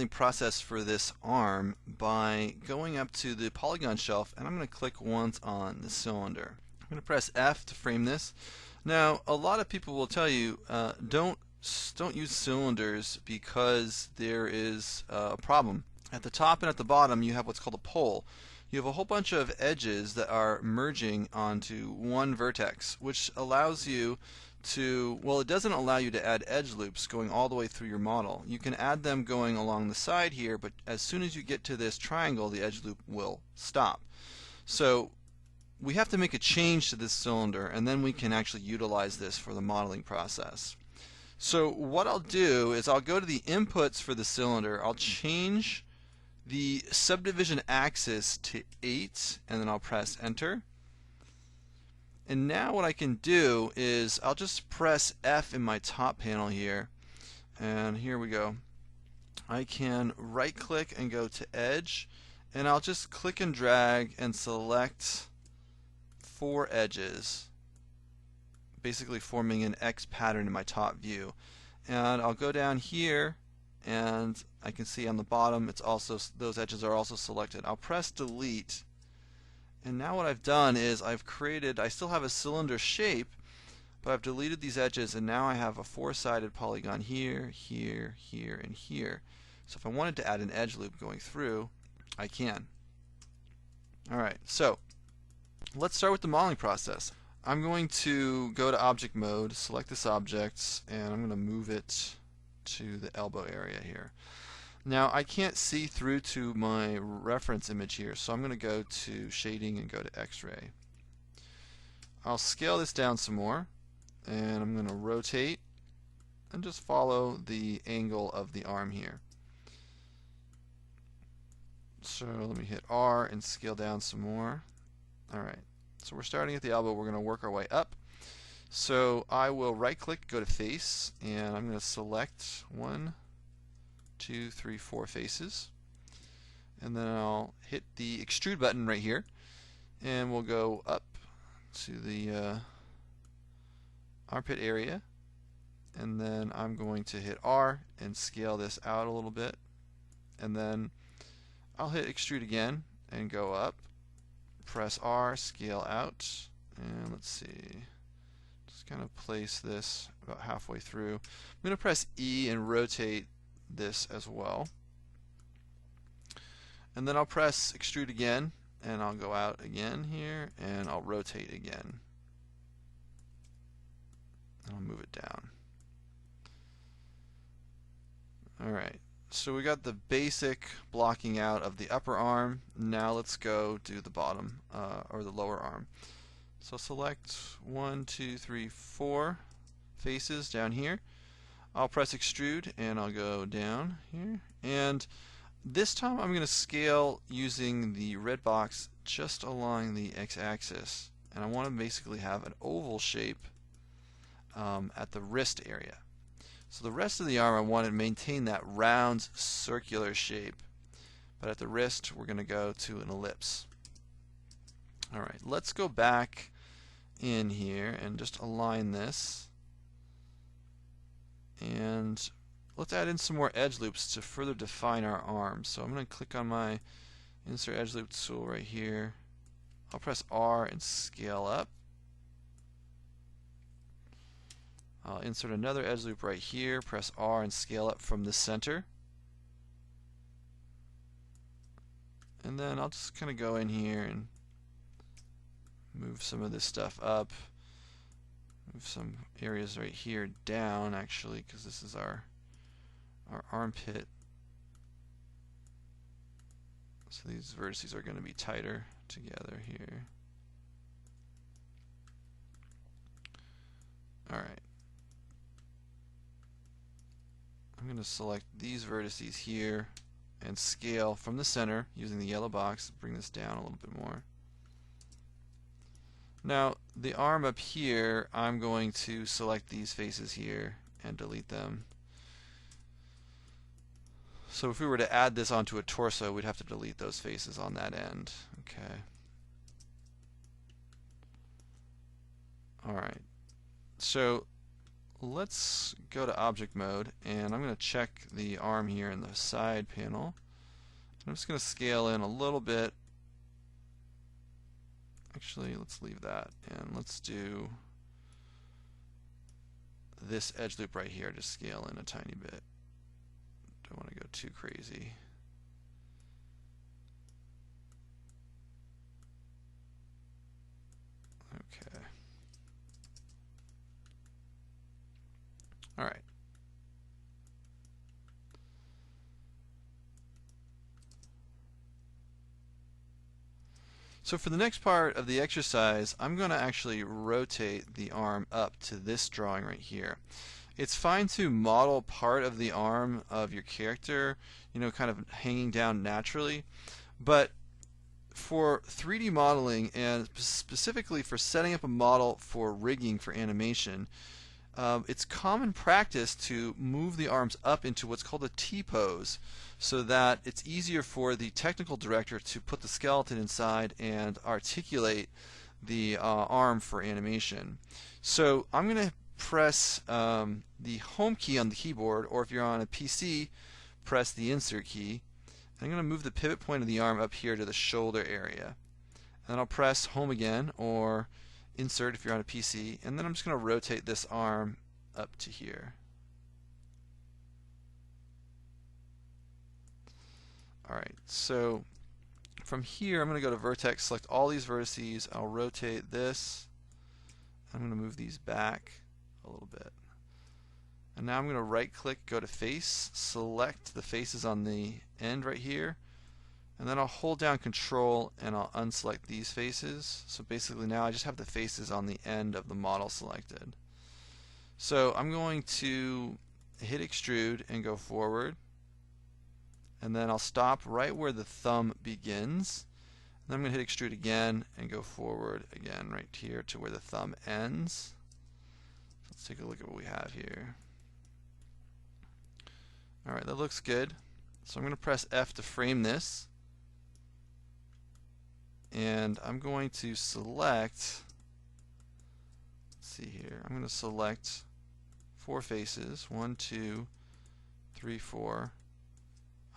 modeling process for this arm by going up to the polygon shelf, and I'm going to click once on the cylinder. I'm going to press F to frame this. Now, a lot of people will tell you don't use cylinders because there is a problem. At the top and at the bottom you have what's called a pole. You have a whole bunch of edges that are merging onto one vertex, which allows you to, well, it doesn't allow you to add edge loops going all the way through your model. You can add them going along the side here, but as soon as you get to this triangle, the edge loop will stop. So we have to make a change to this cylinder, and then we can actually utilize this for the modeling process. So what I'll do is I'll go to the inputs for the cylinder. I'll change the subdivision axis to 8, and then I'll press enter. And now what I can do is I'll just press F in my top panel here, and here we go. I can right click and go to edge, and I'll just click and drag and select 4 edges, basically forming an X pattern in my top view. And I'll go down here, and I can see on the bottom it's also, those edges are also selected. I'll press delete, and now what I've done is I've created, I still have a cylinder shape, but I've deleted these edges, and now I have a 4-sided polygon here, here, here, and here. So if I wanted to add an edge loop going through, I can. Alright, so let's start with the modeling process. I'm going to go to object mode, select this object, and I'm going to move it to the elbow area here. Now I can't see through to my reference image here, so I'm going to go to shading and go to X-ray. I'll scale this down some more, and I'm going to rotate and just follow the angle of the arm here. So let me hit R and scale down some more. Alright, so we're starting at the elbow, we're going to work our way up. So I will right click, go to face, and I'm going to select 1, 2, 3, 4 faces, and then I'll hit the extrude button right here, and we'll go up to the armpit area, and then I'm going to hit R and scale this out a little bit, and then I'll hit extrude again and go up, press R, scale out, and let's see, just kind of place this about halfway through. I'm going to press E and rotate this as well, and then I'll press extrude again, and I'll go out again here, and I'll rotate again, and I'll move it down. Alright, so we got the basic blocking out of the upper arm. Now let's go do the bottom or the lower arm. So select 1, 2, 3, 4 faces down here. I'll press extrude and I'll go down here, and this time I'm going to scale using the red box just along the x-axis, and I want to basically have an oval shape at the wrist area. So the rest of the arm I want to maintain that round circular shape, but at the wrist we're going to go to an ellipse. Alright, let's go back in here and just align this, and let's add in some more edge loops to further define our arm. So I'm going to click on my insert edge loop tool right here. I'll press R and scale up. I'll insert another edge loop right here, press R and scale up from the center. And then I'll just kind of go in here and move some of this stuff up. Move some areas right here down, actually, because this is our armpit. So these vertices are going to be tighter together here. Alright. I'm going to select these vertices here and scale from the center using the yellow box, bring this down a little bit more. Now the arm up here, I'm going to select these faces here and delete them. So if we were to add this onto a torso, we'd have to delete those faces on that end. Okay. Alright. So let's go to object mode, and I'm going to check the arm here in the side panel. I'm just going to scale in a little bit. Actually, let's leave that, and let's do this edge loop right here. Just scale in a tiny bit. Don't want to go too crazy. Okay. All right. So for the next part of the exercise, I'm going to actually rotate the arm up to this drawing right here. It's fine to model part of the arm of your character, kind of hanging down naturally, but for 3D modeling, and specifically for setting up a model for rigging for animation, it's common practice to move the arms up into what's called a T-pose, so that it's easier for the technical director to put the skeleton inside and articulate the arm for animation. So I'm going to press the home key on the keyboard, or if you're on a PC, press the insert key. I'm going to move the pivot point of the arm up here to the shoulder area. And then I'll press home again, or insert if you're on a PC, and then I'm just going to rotate this arm up to here. Alright, so from here I'm going to go to vertex, select all these vertices, I'll rotate this, I'm going to move these back a little bit. And now I'm going to right click, go to face, select the faces on the end right here, and then I'll hold down Control and I'll unselect these faces. So basically now I just have the faces on the end of the model selected. So I'm going to hit extrude and go forward, and then I'll stop right where the thumb begins. Then I'm going to hit extrude again and go forward again right here to where the thumb ends. Let's take a look at what we have here. Alright, that looks good. So I'm going to press F to frame this, and I'm going to select, let's see here, I'm going to select 4 faces, 1, 2, 3, 4.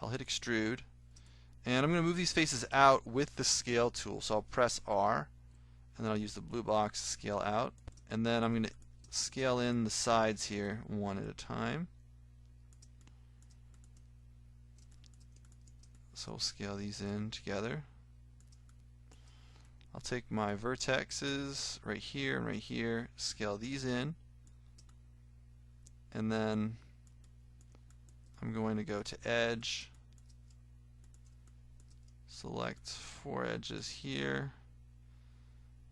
I'll hit extrude, and I'm going to move these faces out with the scale tool. So I'll press R, and then I'll use the blue box to scale out, and then I'm going to scale in the sides here one at a time. So we'll scale these in together. I'll take my vertexes right here and right here, scale these in, and then I'm going to go to edge, select 4 edges here.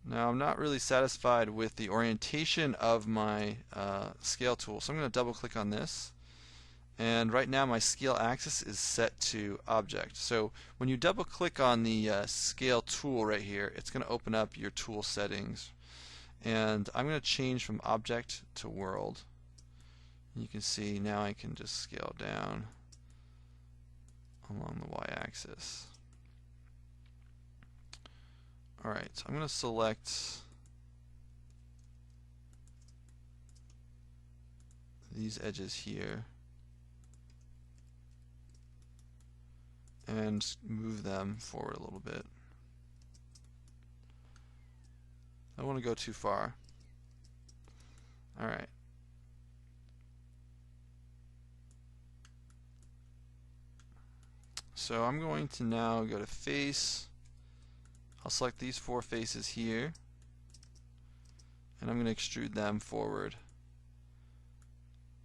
Now I'm not really satisfied with the orientation of my scale tool, so I'm going to double click on this. And right now my scale axis is set to object. So when you double click on the scale tool right here, it's going to open up your tool settings. And I'm going to change from object to world. You can see now I can just scale down along the y-axis. Alright, so I'm going to select these edges here and move them forward a little bit. I don't want to go too far. Alright. So I'm going to now go to face. I'll select these 4 faces here, and I'm going to extrude them forward,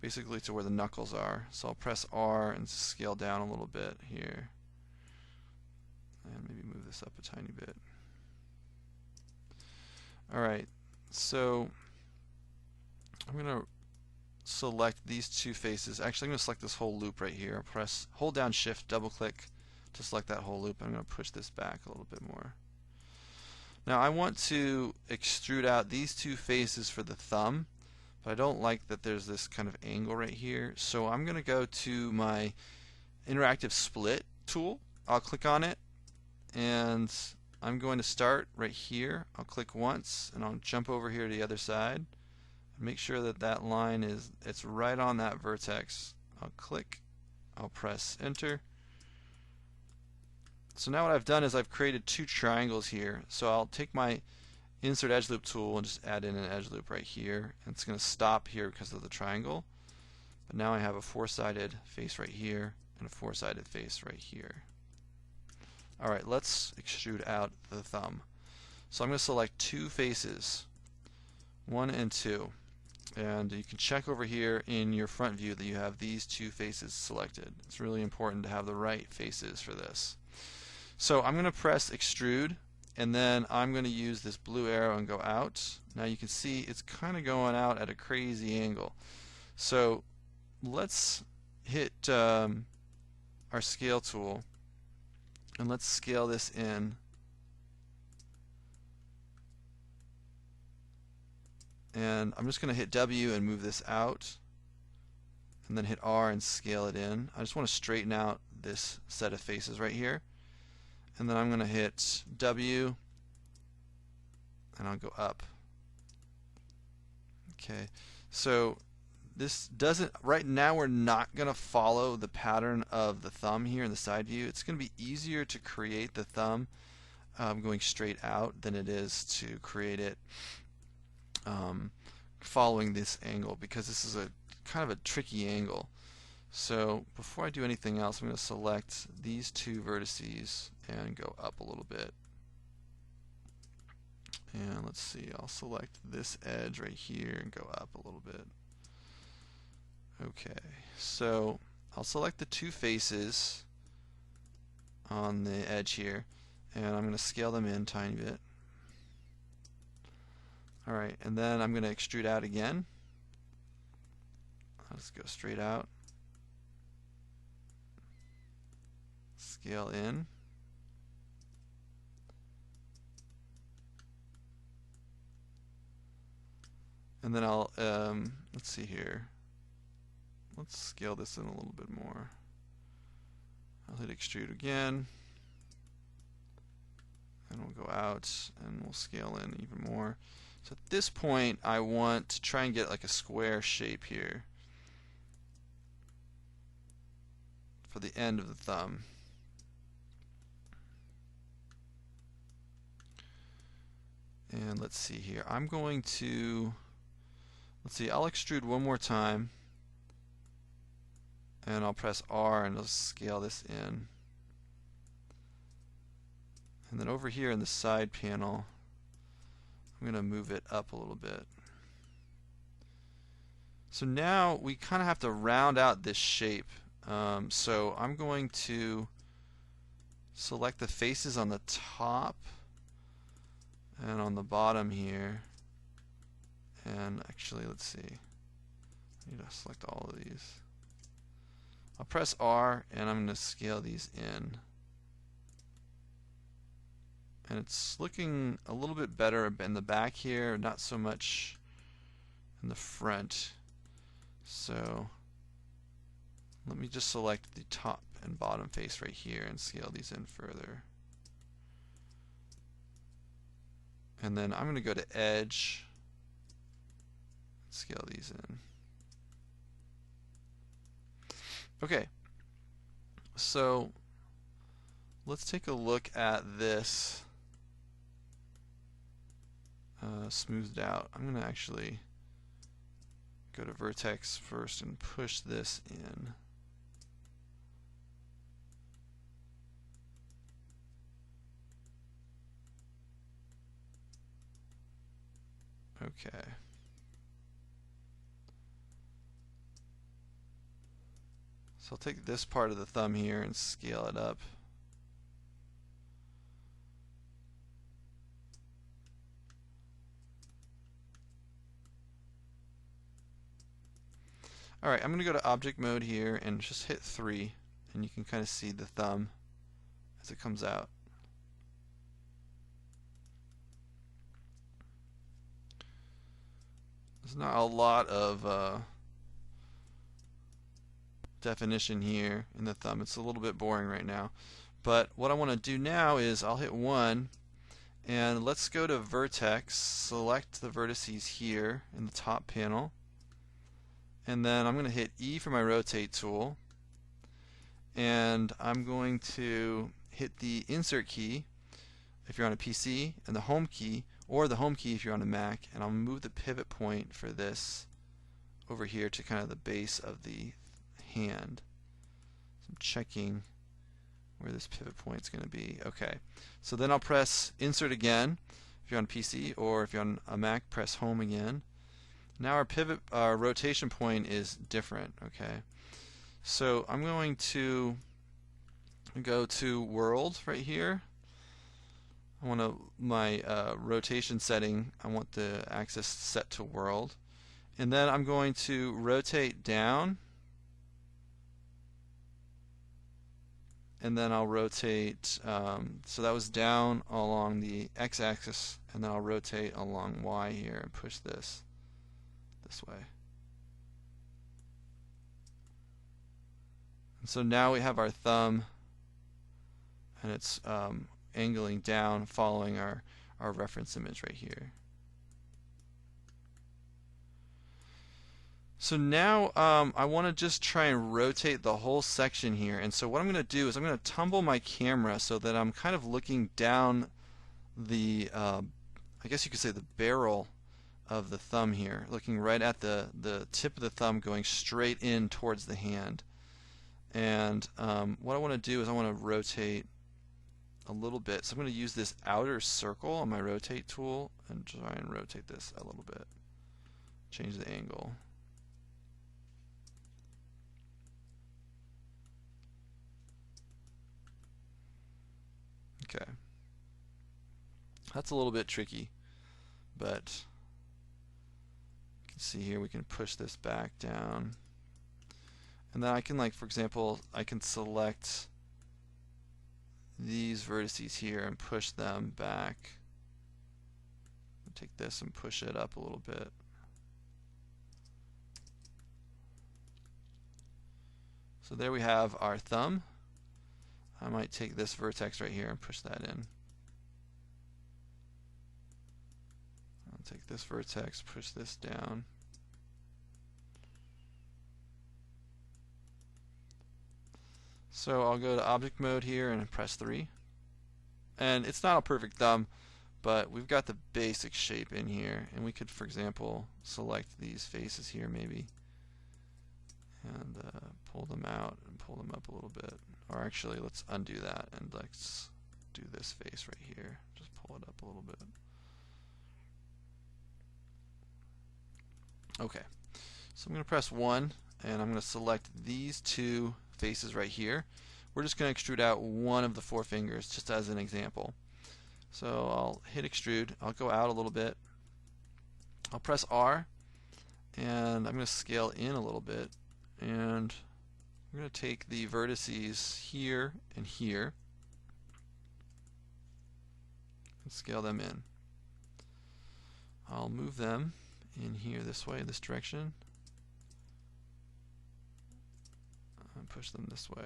basically to where the knuckles are. So I'll press R and scale down a little bit here, and maybe move this up a tiny bit. Alright, so I'm going to select these 2 faces. Actually, I'm going to select this whole loop right here. Hold down Shift, double click to select that whole loop. I'm going to push this back a little bit more. Now I want to extrude out these 2 faces for the thumb, but I don't like that there's this kind of angle right here. So I'm going to go to my interactive split tool. I'll click on it, and I'm going to start right here. I'll click once, and I'll jump over here to the other side, Make sure that that line it's right on that vertex. I'll click, I'll press enter. So now what I've done is I've created two triangles here. So I'll take my insert edge loop tool and just add in an edge loop right here. And it's going to stop here because of the triangle. But now I have a four-sided face right here and a four-sided face right here. Alright, let's extrude out the thumb. So I'm going to select two faces, 1 and 2. And you can check over here in your front view that you have these two faces selected. It's really important to have the right faces for this. So I'm going to press extrude, and then I'm going to use this blue arrow and go out. Now you can see it's kind of going out at a crazy angle. So let's hit our scale tool and let's scale this in. And I'm just going to hit W and move this out, and then hit R and scale it in. I just want to straighten out this set of faces right here. And then I'm going to hit W and I'll go up. Okay, so this doesn't, right now we're not going to follow the pattern of the thumb here in the side view. It's going to be easier to create the thumb going straight out than it is to create it following this angle, because this is a kind of a tricky angle. So before I do anything else, I'm going to select these two vertices and go up a little bit. And let's see, I'll select this edge right here and go up a little bit. Okay, so I'll select the two faces on the edge here, and I'm going to scale them in a tiny bit. Alright, and then I'm going to extrude out again. Let's go straight out. Scale in. And then I'll, let's see here. Let's scale this in a little bit more. I'll hit extrude again. And we'll go out and we'll scale in even more. So at this point, I want to try and get like a square shape here for the end of the thumb. And let's see here. I'm going to, let's see, I'll extrude one more time. And I'll press R and I'll scale this in. And then over here in the side panel, I'm going to move it up a little bit. So now we kind of have to round out this shape. So I'm going to select the faces on the top and on the bottom here. And actually, let's see. I need to select all of these. I'll press R and I'm going to scale these in. And it's looking a little bit better in the back here, not so much in the front. So let me just select the top and bottom face right here and scale these in further. And then I'm going to go to Edge, scale these in. Okay, so let's take a look at this smoothed out. I'm going to actually go to vertex first and push this in. Okay. So I'll take this part of the thumb here and scale it up. Alright, I'm going to go to object mode here and just hit 3, and you can kind of see the thumb as it comes out. There's not a lot of definition here in the thumb. It's a little bit boring right now. But what I want to do now is I'll hit 1 And let's go to vertex, select the vertices here in the top panel, and then I'm going to hit E for my rotate tool, and I'm going to hit the insert key if you're on a PC and the home key, or the home key if you're on a Mac, and I'll move the pivot point for this over here to kind of the base of the hand. So I'm checking where this pivot point is going to be. Okay, so then I'll press insert again if you're on PC, or if you're on a Mac, press home again. Now our pivot, our rotation point is different. Okay, so I'm going to go to world right here. I want my rotation setting, I want the axis set to world, and then I'm going to rotate down, and then I'll rotate, so that was down along the x-axis, and then I'll rotate along y here and push this way. And so now we have our thumb, and it's angling down following our reference image right here. So now I want to just try and rotate the whole section here, and so what I'm going to do is I'm going to tumble my camera so that I'm kind of looking down the I guess you could say the barrel of the thumb here, looking right at the tip of the thumb going straight in towards the hand. And what I want to do is I want to rotate a little bit. So I'm going to use this outer circle on my rotate tool and try and rotate this a little bit. Change the angle. Okay. That's a little bit tricky, but you can see here we can push this back down. And then I can, like, for example, I can select these vertices here and push them back. Take this and push it up a little bit. So there we have our thumb. I might take this vertex right here and push that in. I'll take this vertex, push this down. So I'll go to object mode here and press 3. And it's not a perfect thumb, but we've got the basic shape in here, and we could, for example, select these faces here maybe and pull them out and pull them up a little bit. Or actually, let's undo that and let's do this face right here. Just pull it up a little bit. Okay, so I'm going to press 1, and I'm going to select these two faces right here. We're just going to extrude out one of the 4 fingers just as an example. So I'll hit extrude, I'll go out a little bit, I'll press R, and I'm going to scale in a little bit, and I'm going to take the vertices here and here and scale them in. I'll move them in here this way, this direction, and push them this way.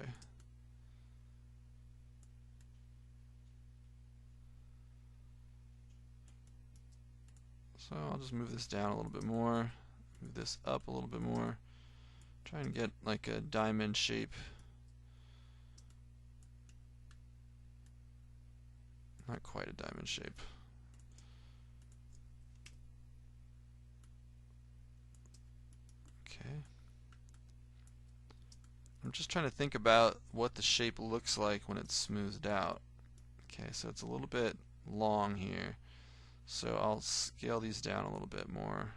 So I'll just move this down a little bit more, move this up a little bit more, try and get like a diamond shape. Not quite a diamond shape. Okay. I'm just trying to think about what the shape looks like when it's smoothed out. Okay, so it's a little bit long here. So I'll scale these down a little bit more,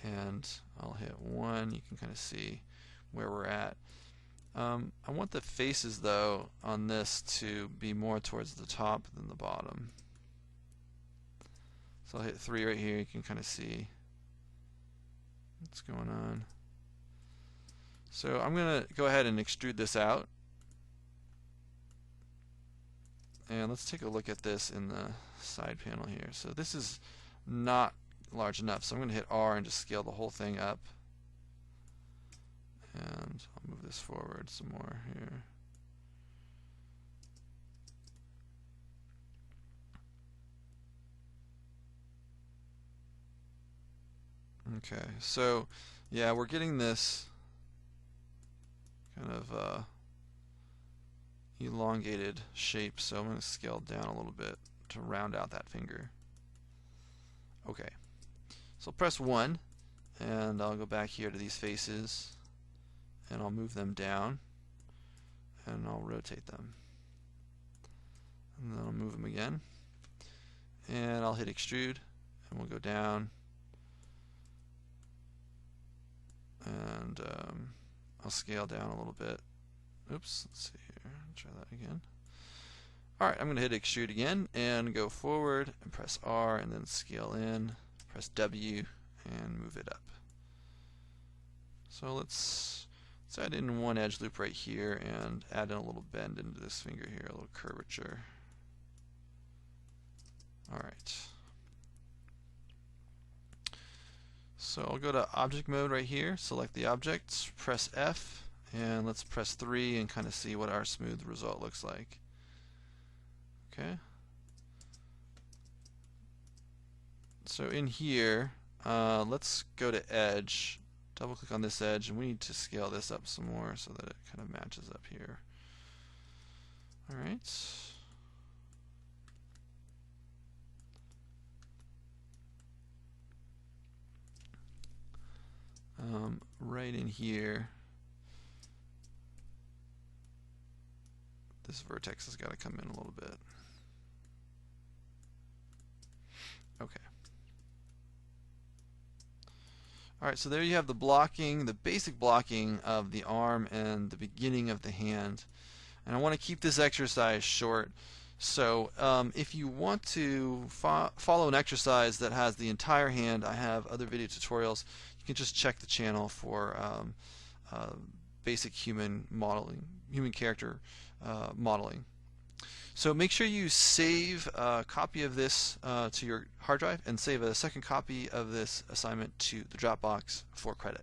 and I'll hit 1. You can kind of see where we're at. I want the faces, though, on this to be more towards the top than the bottom. So I'll hit 3 right here. You can kind of see what's going on. So I'm going to go ahead and extrude this out. And let's take a look at this in the side panel here. So this is not large enough, so I'm going to hit R and just scale the whole thing up. And I'll move this forward some more here. Okay, so yeah, we're getting this kind of elongated shape, so I'm going to scale down a little bit to round out that finger. Okay, so I'll press 1, and I'll go back here to these faces, and I'll move them down, and I'll rotate them. And then I'll move them again, and I'll hit extrude, and we'll go down, and I'll scale down a little bit. Oops, let's see here, try that again. Alright, I'm going to hit extrude again and go forward and press R and then scale in, press W and move it up. So let's add in one edge loop right here and add in a little bend into this finger here, a little curvature. Alright. So I'll go to object mode right here, select the object, press F, and let's press 3 and kind of see what our smooth result looks like. Okay. So in here, let's go to edge, double click on this edge, and we need to scale this up some more so that it kind of matches up here. Alright. Right in here, this vertex has got to come in a little bit. Okay. Alright, so there you have the blocking, the basic blocking of the arm and the beginning of the hand. And I want to keep this exercise short. So if you want to follow an exercise that has the entire hand, I have other video tutorials. You can just check the channel for basic human modeling, human character modeling. So make sure you save a copy of this to your hard drive and save a second copy of this assignment to the Dropbox for credit.